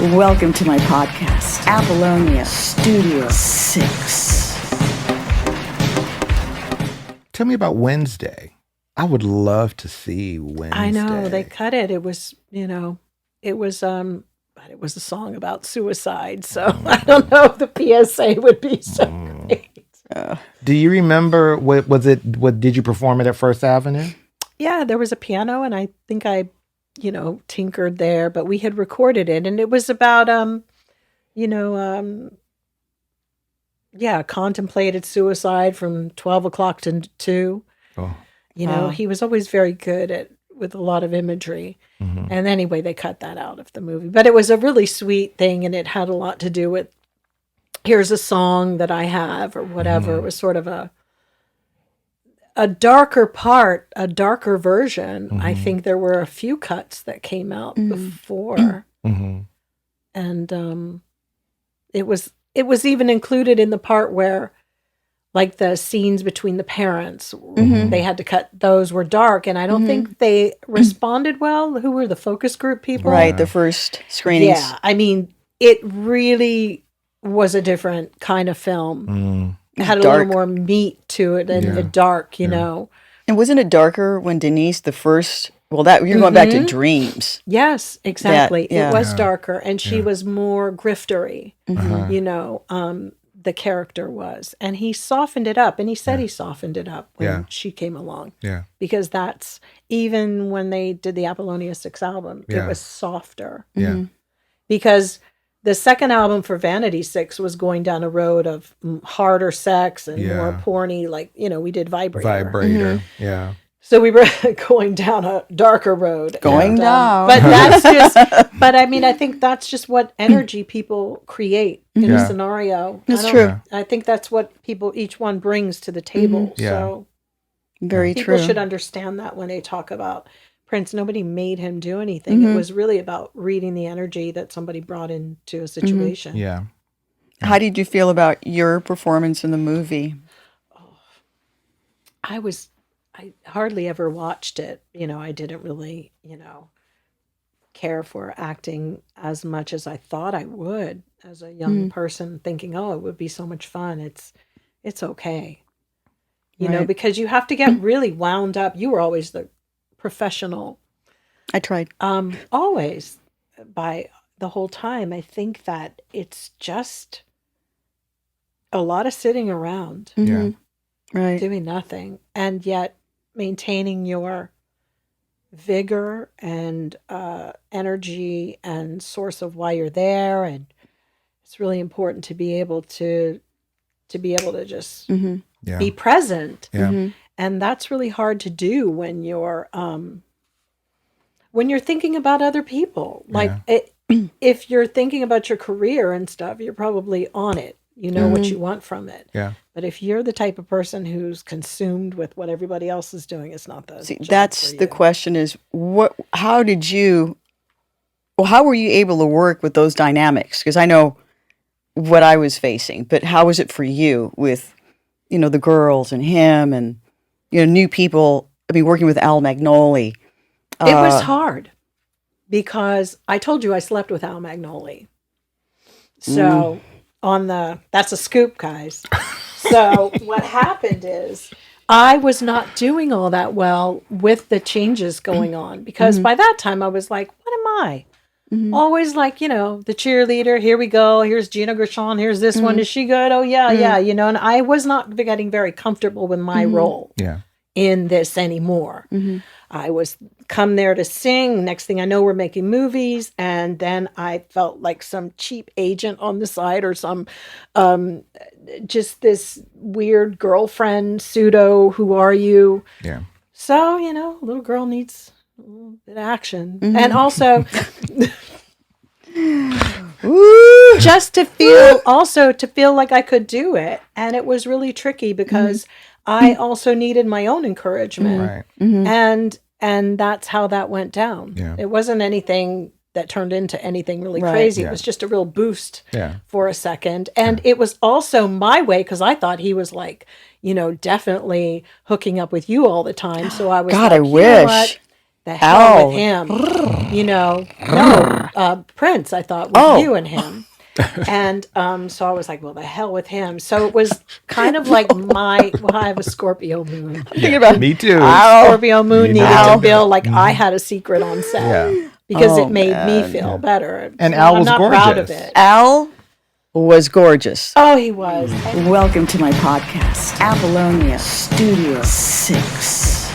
Welcome to my podcast, Apollonia Studio 6. Tell me about Wednesday. I would love to see Wednesday. I know, they cut it. It was, but it was a song about suicide, so I don't know if the PSA would be so great. Do you remember, what did you perform it at First Avenue? Yeah, there was a piano, and I think I tinkered there, but we had recorded it, and it was about, contemplated suicide from 12 o'clock to 2. Oh. He was always very good with a lot of imagery. Mm-hmm. And anyway, they cut that out of the movie. But it was a really sweet thing, and it had a lot to do with, here's a song that I have, or whatever. Mm-hmm. It was sort of a darker version. Mm-hmm. I think there were a few cuts that came out before. Mm-hmm. And it was even included in the part where, like, the scenes between the parents, they had to cut, those were dark, and I don't think they responded well. Who were the focus group people? Right, the first screenings. Yeah, I mean, it really was a different kind of film. It had a little more meat to it, and dark, you know. And wasn't it darker when Denise, the first, you're going back to Dreams. Yes, exactly. It was darker, and she was more griftery, the character was. And he softened it up, and he said he softened it up when she came along. Yeah. Because that's, even when they did the Apollonia 6 album, it was softer. Yeah. Because the second album for Vanity 6 was going down a road of harder sex and more porny, like, we did Vibrator. Yeah. So we were going down a darker road. Going down. But that's I think that's just what energy people create in a scenario. That's true. I think that's what each one brings to the table. Mm-hmm. So very people true. should understand that when they talk about Prince. Nobody made him do anything. It was really about reading the energy that somebody brought into a situation. Yeah. How did you feel about your performance in the movie? I hardly ever watched it. I didn't really, care for acting as much as I thought I would as a young person, thinking, oh, it would be so much fun. It's okay. You know, because you have to get really wound up. You were always the professional. I tried. Always, by the whole time. I think that it's just a lot of sitting around. Yeah. Right. Doing nothing. And yet maintaining your vigor and energy and source of why you're there. And it's really important to be able to just be present. Yeah. And that's really hard to do when you're thinking about other people. Like if you're thinking about your career and stuff, you're probably on it. You know what you want from it. Yeah. But if you're the type of person who's consumed with what everybody else is doing, it's not the See, that's the question is, how were you able to work with those dynamics? Because I know what I was facing, but how was it for you with, the girls and him and, new people? I mean, working with Al Magnoli. It was hard because I told you I slept with Al Magnoli. So that's a scoop, guys. So what happened is I was not doing all that well with the changes going on because by that time I was like, what am I? Always like, the cheerleader, here we go. Here's Gina Gershon. Here's this one. Is she good? Oh yeah. Yeah. And I was not getting very comfortable with my role in this anymore. I was come there to sing. Next thing I know, we're making movies. And then I felt like some cheap agent on the side or some, just this weird girlfriend, pseudo, who are you? Yeah. So, little girl needs a little bit of action. And also, just to feel like I could do it. And it was really tricky because I also needed my own encouragement. Right. And that's how that went down. Yeah. It wasn't anything that turned into anything really crazy. It was just a real boost for a second. And it was also my way, because I thought he was like, definitely hooking up with you all the time. So I was God, like, I wish. What? The hell with him. No, Prince, I thought, with you and him. And so I was like, well, the hell with him. So it was kind of like I have a Scorpio moon. Me too. Scorpio moon needed to feel like I had a secret on set. Yeah. Because it made me feel better. And Al was I'm not gorgeous. proud of it. Al was gorgeous. Oh, he was. Welcome to my podcast, Apollonia Studio 6.